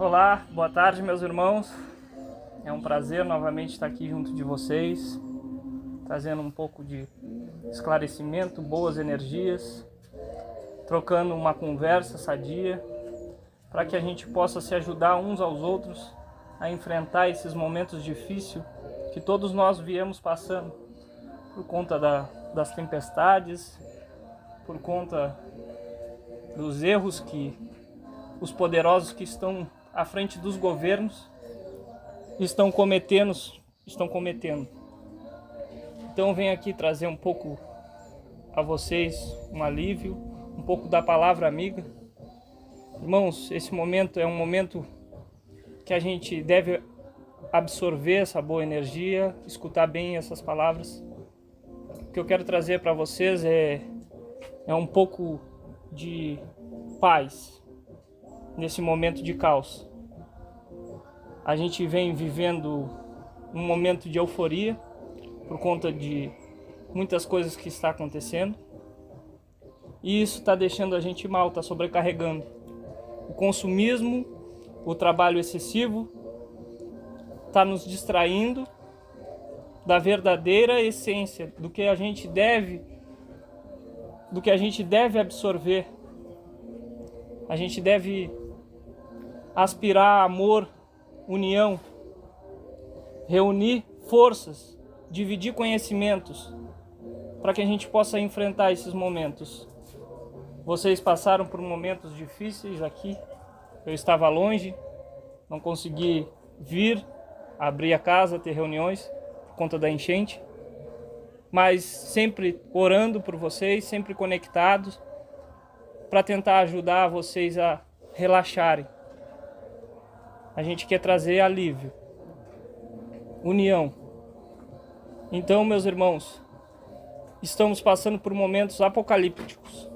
Olá, boa tarde, meus irmãos. É um prazer novamente estar aqui junto de vocês, trazendo um pouco de esclarecimento, boas energias, trocando uma conversa sadia, para que a gente possa se ajudar uns aos outros a enfrentar esses momentos difíceis que todos nós viemos passando, por conta das tempestades, por conta dos erros que os poderosos que estão à frente dos governos estão cometendo. Então venho aqui trazer um pouco a vocês um alívio, um pouco da palavra amiga. Irmãos, esse momento é um momento que a gente deve absorver essa boa energia, escutar bem essas palavras. O que eu quero trazer para vocês é um pouco de paz nesse momento de caos. A gente vem vivendo um momento de euforia por conta de muitas coisas que está acontecendo, e isso está deixando a gente mal, está sobrecarregando. O consumismo, o trabalho excessivo está nos distraindo da verdadeira essência do que a gente deve absorver. A gente deve aspirar a amor, união, reunir forças, dividir conhecimentos, para que a gente possa enfrentar esses momentos. Vocês passaram por momentos difíceis aqui. Eu estava longe, não consegui vir, abrir a casa, ter reuniões por conta da enchente, mas sempre orando por vocês, sempre conectados, para tentar ajudar vocês a relaxarem. A gente quer trazer alívio, união. Então, meus irmãos, estamos passando por momentos apocalípticos,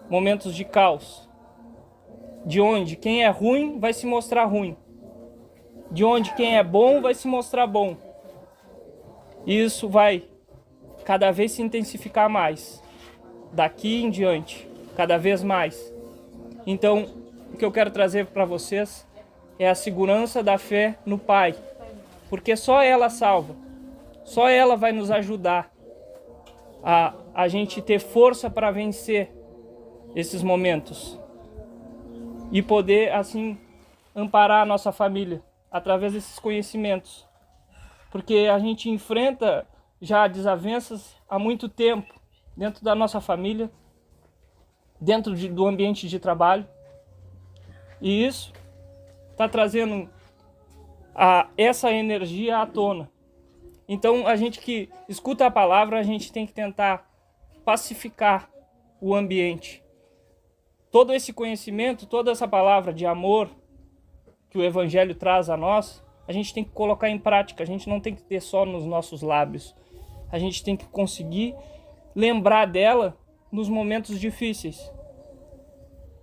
momentos de caos, de onde quem é ruim vai se mostrar ruim, de onde quem é bom vai se mostrar bom. E isso vai cada vez se intensificar mais, daqui em diante, cada vez mais. Então, o que eu quero trazer para vocês é a segurança da fé no Pai, porque só ela salva, só ela vai nos ajudar a gente ter força para vencer esses momentos e poder assim amparar a nossa família através desses conhecimentos, porque a gente enfrenta já desavenças há muito tempo dentro da nossa família, dentro do ambiente de trabalho, e isso está trazendo essa energia à tona. Então, a gente que escuta a palavra, a gente tem que tentar pacificar o ambiente. Todo esse conhecimento, toda essa palavra de amor que o Evangelho traz a nós, a gente tem que colocar em prática. A gente não tem que ter só nos nossos lábios. A gente tem que conseguir lembrar dela nos momentos difíceis.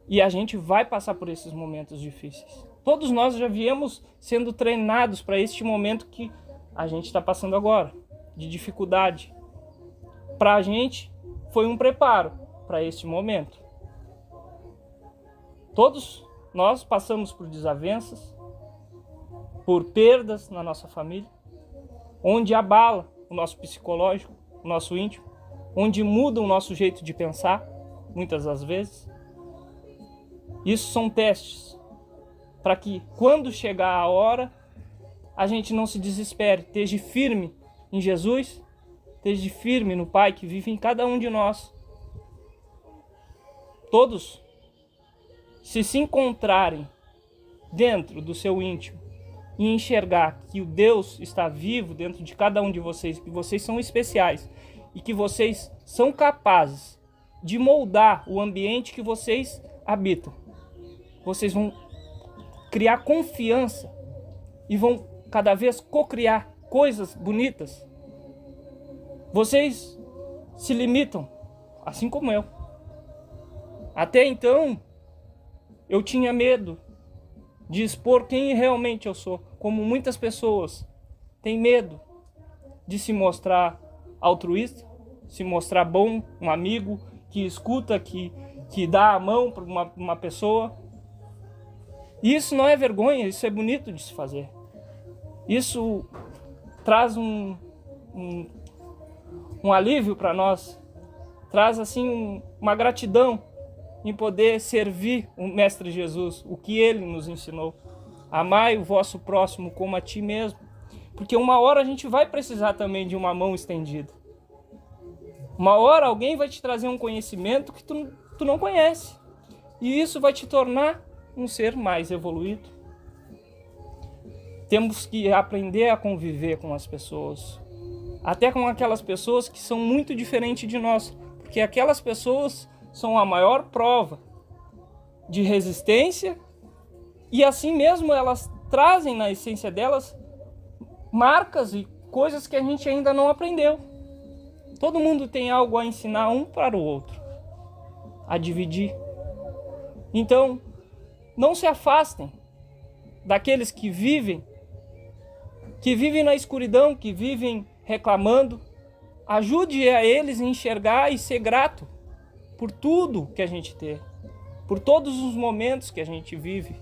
E a gente vai passar por esses momentos difíceis. Todos nós já viemos sendo treinados para este momento que a gente está passando agora, de dificuldade. Para a gente foi um preparo para este momento. Todos nós passamos por desavenças, por perdas na nossa família, onde abala o nosso psicológico, o nosso íntimo, onde muda o nosso jeito de pensar, muitas das vezes. Isso são testes, para que quando chegar a hora, a gente não se desespere, esteja firme em Jesus, esteja firme no Pai que vive em cada um de nós. Todos, se encontrarem dentro do seu íntimo e enxergar que o Deus está vivo dentro de cada um de vocês, que vocês são especiais e que vocês são capazes de moldar o ambiente que vocês habitam, vocês vão criar confiança e vão cada vez co-criar coisas bonitas. Vocês se limitam, assim como eu. Até então, eu tinha medo de expor quem realmente eu sou, como muitas pessoas têm medo de se mostrar altruísta, se mostrar bom, um amigo que escuta, que dá a mão para uma pessoa. E isso não é vergonha, isso é bonito de se fazer. Isso traz um alívio para nós, traz assim uma gratidão em poder servir o Mestre Jesus, o que Ele nos ensinou. Amai o vosso próximo como a ti mesmo. Porque uma hora a gente vai precisar também de uma mão estendida. Uma hora alguém vai te trazer um conhecimento que tu não conhece. E isso vai te tornar um ser mais evoluído. Temos que aprender a conviver com as pessoas. Até com aquelas pessoas que são muito diferentes de nós. Porque aquelas pessoas são a maior prova de resistência. E assim mesmo elas trazem na essência delas marcas e coisas que a gente ainda não aprendeu. Todo mundo tem algo a ensinar um para o outro, a dividir. Então, não se afastem daqueles que vivem na escuridão, que vivem reclamando. Ajude a eles a enxergar e ser grato por tudo que a gente tem, por todos os momentos que a gente vive.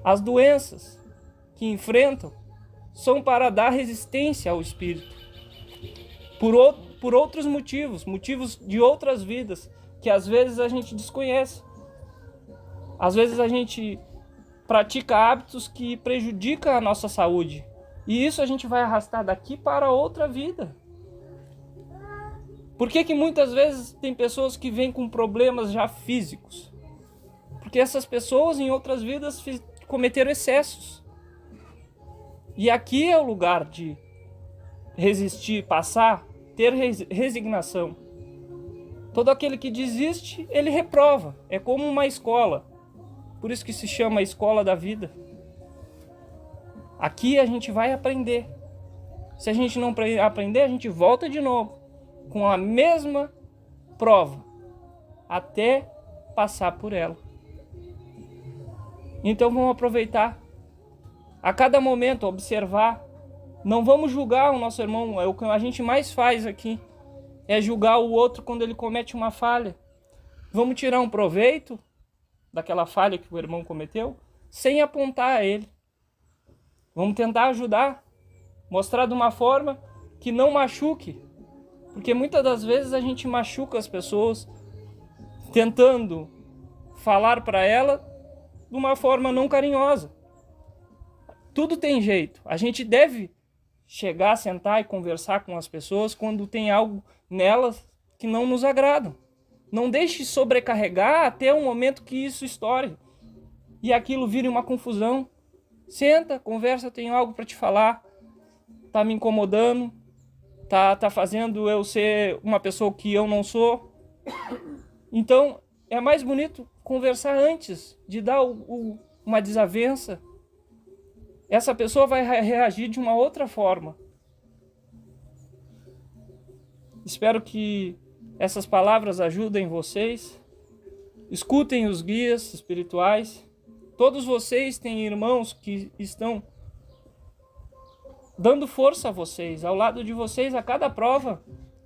As doenças que enfrentam são para dar resistência ao espírito. Por outros motivos de outras vidas, que às vezes a gente desconhece. Às vezes a gente pratica hábitos que prejudicam a nossa saúde. E isso a gente vai arrastar daqui para outra vida. Por que muitas vezes tem pessoas que vêm com problemas já físicos? Porque essas pessoas em outras vidas cometeram excessos. E aqui é o lugar de resistir, passar, ter resignação. Todo aquele que desiste, ele reprova. É como uma escola. Por isso que se chama a escola da vida. Aqui a gente vai aprender. Se a gente não aprender, a gente volta de novo com a mesma prova até passar por ela. Então vamos aproveitar a cada momento, observar. Não vamos julgar o nosso irmão. É o que a gente mais faz aqui, é julgar o outro quando ele comete uma falha. Vamos tirar um proveito daquela falha que o irmão cometeu sem apontar a ele. Vamos tentar ajudar, mostrar de uma forma que não machuque. Porque muitas das vezes a gente machuca as pessoas tentando falar para ela de uma forma não carinhosa. Tudo tem jeito. A gente deve chegar, sentar e conversar com as pessoas quando tem algo nelas que não nos agrada. Não deixe sobrecarregar até o momento que isso estoure e aquilo vire uma confusão. Senta, conversa, eu tenho algo para te falar. Tá me incomodando. Tá fazendo eu ser uma pessoa que eu não sou. Então, é mais bonito conversar antes de dar uma desavença. Essa pessoa vai reagir de uma outra forma. Espero que essas palavras ajudem vocês. Escutem os guias espirituais. Todos vocês têm irmãos que estão dando força a vocês, ao lado de vocês a cada prova,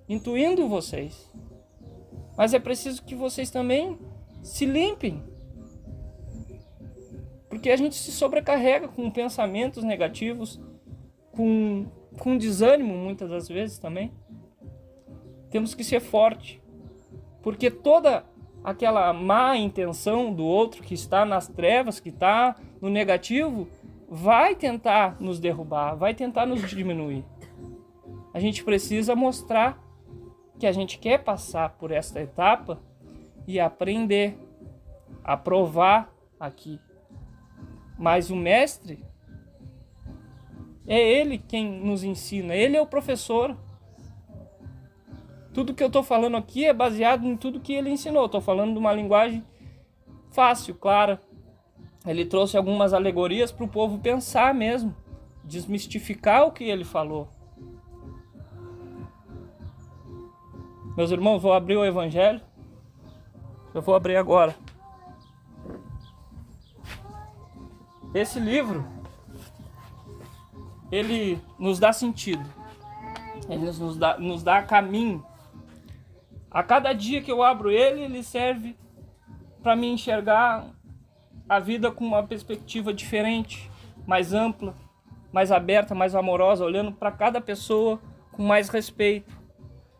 intuindo vocês. Mas é preciso que vocês também se limpem. Porque a gente se sobrecarrega com pensamentos negativos, com desânimo muitas das vezes também. Temos que ser forte. Porque toda aquela má intenção do outro que está nas trevas, que está no negativo, vai tentar nos derrubar, vai tentar nos diminuir. A gente precisa mostrar que a gente quer passar por esta etapa e aprender a provar aqui. Mas o mestre, é ele quem nos ensina, ele é o professor. Tudo que eu estou falando aqui é baseado em tudo que ele ensinou. Estou falando de uma linguagem fácil, clara. Ele trouxe algumas alegorias para o povo pensar mesmo, desmistificar o que ele falou. Meus irmãos, vou abrir o Evangelho. Eu vou abrir agora. Esse livro, ele nos dá sentido. Ele nos dá caminho. A cada dia que eu abro ele, ele serve para me enxergar a vida com uma perspectiva diferente, mais ampla, mais aberta, mais amorosa, olhando para cada pessoa com mais respeito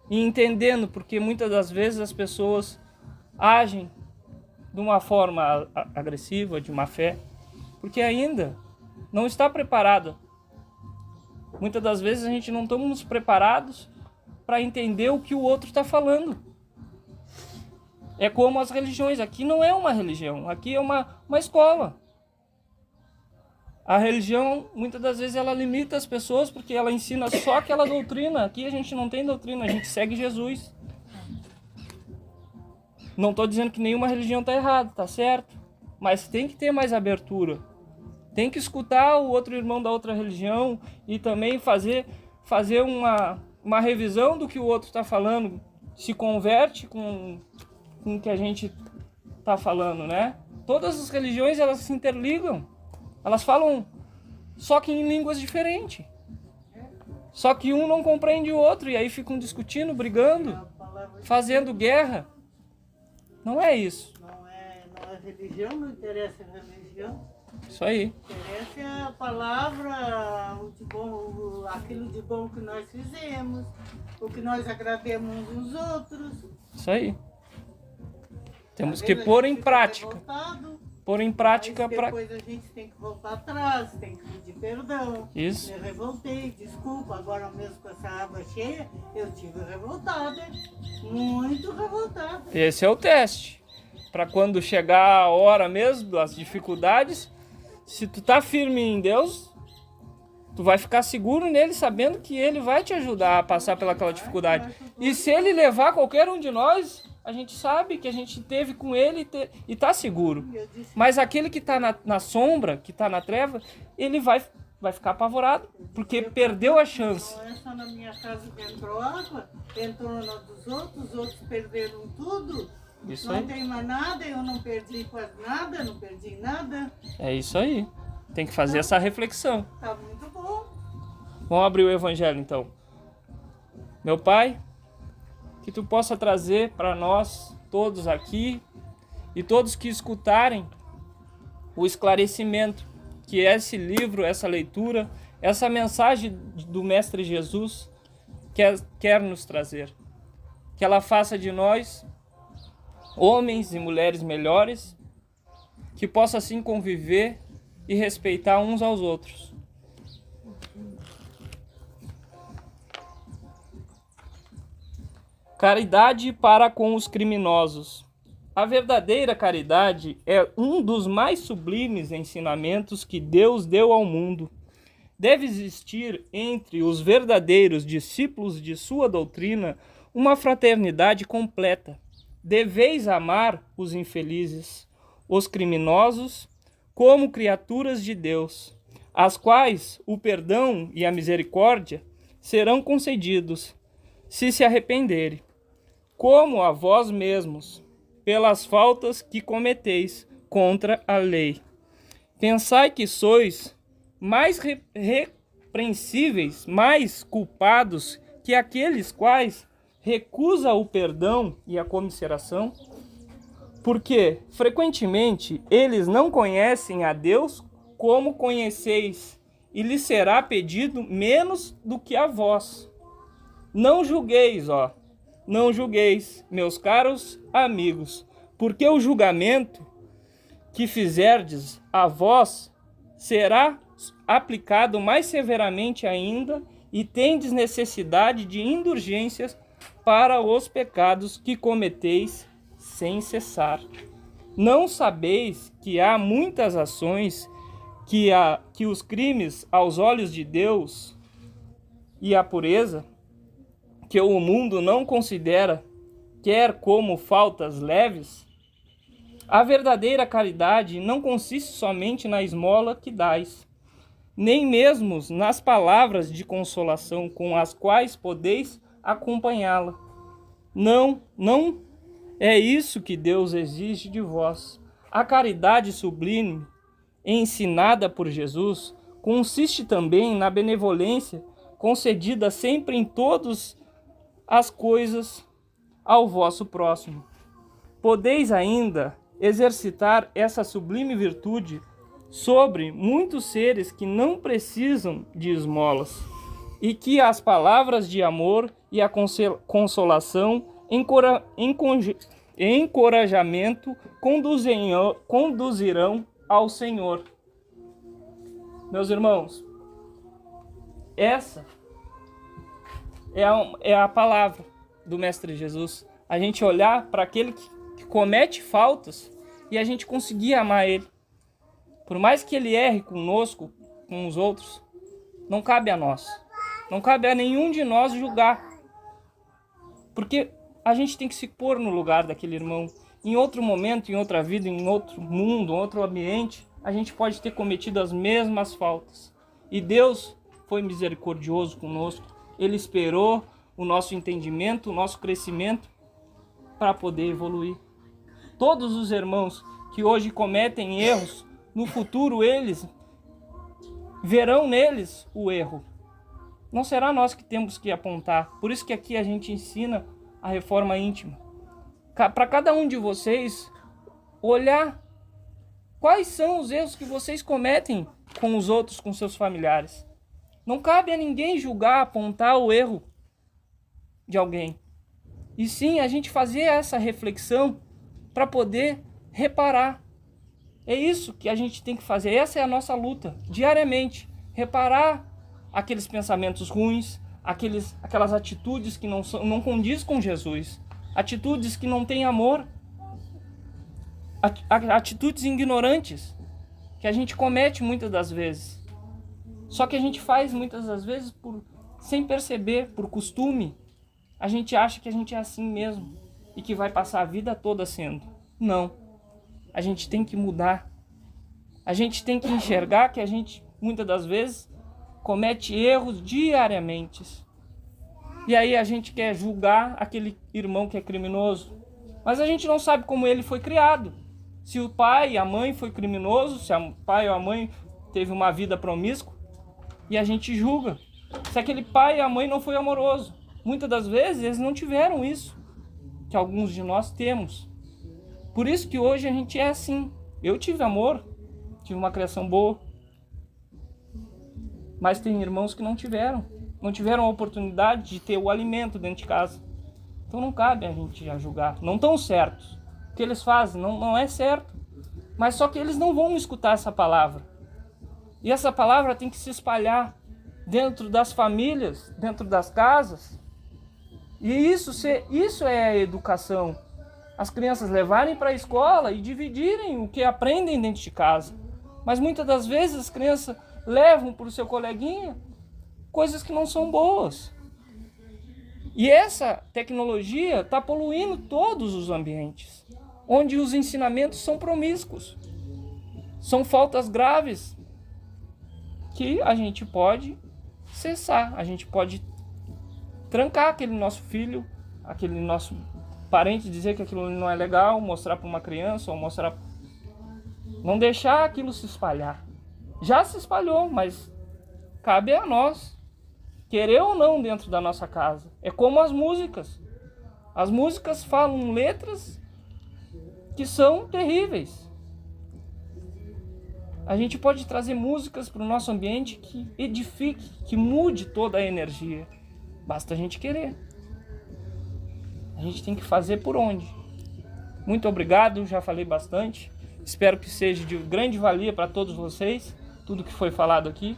e entendendo, porque muitas das vezes as pessoas agem de uma forma agressiva, de má fé, porque ainda não está preparada. Muitas das vezes a gente não estamos preparados para entender o que o outro está falando. É como as religiões. Aqui não é uma religião, aqui é uma escola. A religião, muitas das vezes, ela limita as pessoas porque ela ensina só aquela doutrina. Aqui a gente não tem doutrina, a gente segue Jesus. Não estou dizendo que nenhuma religião está errada, está certo. Mas tem que ter mais abertura. Tem que escutar o outro irmão da outra religião e também fazer uma revisão do que o outro está falando. Se converte com o que a gente está falando, né? Todas as religiões, elas se interligam. Elas falam só que em línguas diferentes. Só que um não compreende o outro e aí ficam discutindo, brigando, fazendo guerra. Não é isso. Não é religião, não interessa a religião. Isso aí. Interessa a palavra, aquilo de bom que nós fizemos, o que nós agrademos uns aos outros. Isso aí. Temos que pôr em prática. Pôr em prática para... Depois a gente tem que voltar atrás, tem que pedir perdão. Isso. Eu revoltei, desculpa, agora mesmo com essa água cheia, eu estive revoltada, muito revoltada. Esse é o teste. Para quando chegar a hora mesmo, das dificuldades, se tu tá firme em Deus, tu vai ficar seguro nele, sabendo que ele vai te ajudar a passar pelaquela dificuldade. E se ele levar qualquer um de nós, a gente sabe que a gente teve com ele e tá seguro. Mas aquele que tá na sombra, que tá na treva, ele vai ficar apavorado, porque perdeu a chance. Não é só na minha casa que entrou água, entrou na dos outros, os outros perderam tudo. Isso não aí. tem mais nada, eu não perdi quase nada, não perdi nada. É isso aí. Tem que fazer essa reflexão. Tá muito bom. Vamos abrir o evangelho então. Meu Pai, que tu possa trazer para nós todos aqui e todos que escutarem o esclarecimento que esse livro, essa leitura, essa mensagem do Mestre Jesus quer nos trazer. Que ela faça de nós homens e mulheres melhores, que possa assim conviver e respeitar uns aos outros. Caridade para com os criminosos. A verdadeira caridade é um dos mais sublimes ensinamentos que Deus deu ao mundo. Deve existir entre os verdadeiros discípulos de sua doutrina uma fraternidade completa. Deveis amar os infelizes, os criminosos, como criaturas de Deus, às quais o perdão e a misericórdia serão concedidos, se arrependerem, como a vós mesmos, pelas faltas que cometeis contra a lei. Pensai que sois mais repreensíveis, mais culpados que aqueles quais recusa o perdão e a comiseração, porque frequentemente eles não conhecem a Deus como conheceis, e lhes será pedido menos do que a vós. Não julgueis, não julgueis, meus caros amigos, porque o julgamento que fizerdes a vós será aplicado mais severamente ainda, e tendes necessidade de indulgências para os pecados que cometeis sem cessar. Não sabeis que há muitas ações que os crimes aos olhos de Deus e a pureza, que o mundo não considera, quer como faltas leves? A verdadeira caridade não consiste somente na esmola que dais, nem mesmo nas palavras de consolação com as quais podeis acompanhá-la. Não é isso que Deus exige de vós. A caridade sublime, ensinada por Jesus, consiste também na benevolência concedida sempre em todas as coisas ao vosso próximo. Podeis ainda exercitar essa sublime virtude sobre muitos seres que não precisam de esmolas, e que as palavras de amor e a consolação, encorajamento conduzirão ao Senhor. Meus irmãos, essa é a palavra do Mestre Jesus. A gente olhar para aquele que comete faltas e a gente conseguir amar ele. Por mais que ele erre conosco, com os outros, não cabe a nós. Não cabe a nenhum de nós julgar. Porque a gente tem que se pôr no lugar daquele irmão. Em outro momento, em outra vida, em outro mundo, em outro ambiente, a gente pode ter cometido as mesmas faltas. E Deus foi misericordioso conosco. Ele esperou o nosso entendimento, o nosso crescimento para poder evoluir. Todos os irmãos que hoje cometem erros, no futuro eles verão neles o erro. Não será nós que temos que apontar. Por isso que aqui a gente ensina a reforma íntima. Para cada um de vocês olhar quais são os erros que vocês cometem com os outros, com seus familiares. Não cabe a ninguém julgar, apontar o erro de alguém. E sim, a gente fazer essa reflexão para poder reparar. É isso que a gente tem que fazer. Essa é a nossa luta, diariamente. Reparar aqueles pensamentos ruins, aquelas atitudes que não condiz com Jesus. Atitudes que não têm amor. Atitudes ignorantes que a gente comete muitas das vezes. Só que a gente faz muitas das vezes sem perceber, por costume. A gente acha que a gente é assim mesmo e que vai passar a vida toda sendo. Não. A gente tem que mudar. A gente tem que enxergar que a gente, muitas das vezes, comete erros diariamente. E aí a gente quer julgar aquele irmão que é criminoso. Mas a gente não sabe como ele foi criado. Se o pai e a mãe foi criminoso, se o pai ou a mãe teve uma vida promíscua, e a gente julga. Se aquele pai e a mãe não foi amoroso. Muitas das vezes eles não tiveram isso que alguns de nós temos. Por isso que hoje a gente é assim. Eu tive amor, tive uma criação boa. Mas tem irmãos que não tiveram a oportunidade de ter o alimento dentro de casa. Então não cabe a gente julgar. Não estão certos. O que eles fazem não é certo. Mas só que eles não vão escutar essa palavra. E essa palavra tem que se espalhar dentro das famílias, dentro das casas. E isso é a educação. As crianças levarem para a escola e dividirem o que aprendem dentro de casa. Mas muitas das vezes as crianças levam para o seu coleguinha coisas que não são boas. E essa tecnologia está poluindo todos os ambientes, onde os ensinamentos são promíscuos. São faltas graves que a gente pode cessar, a gente pode trancar aquele nosso filho, aquele nosso parente, dizer que aquilo não é legal, mostrar para uma criança, ou mostrar... Não deixar aquilo se espalhar. Já se espalhou, mas cabe a nós, querer ou não dentro da nossa casa. É como as músicas. As músicas falam letras que são terríveis. A gente pode trazer músicas para o nosso ambiente que edifique, que mude toda a energia. Basta a gente querer. A gente tem que fazer por onde. Muito obrigado, já falei bastante. Espero que seja de grande valia para todos vocês, tudo que foi falado aqui.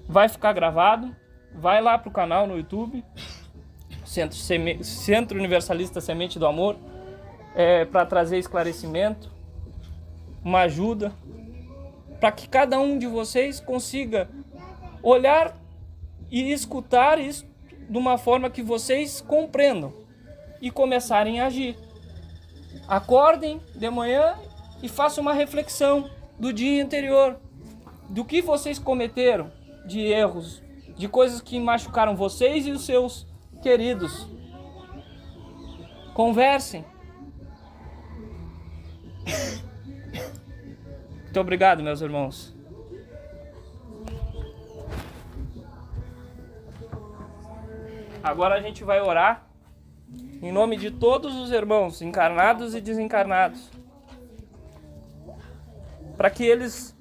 Vai ficar gravado. Vai lá para o canal no YouTube, Centro Universalista Semente do Amor, para trazer esclarecimento, uma ajuda, para que cada um de vocês consiga olhar e escutar isso de uma forma que vocês compreendam e começarem a agir. Acordem de manhã e façam uma reflexão do dia anterior, do que vocês cometeram de erros, de coisas que machucaram vocês e os seus queridos. Conversem. Muito obrigado, meus irmãos. Agora a gente vai orar em nome de todos os irmãos, encarnados e desencarnados, para que eles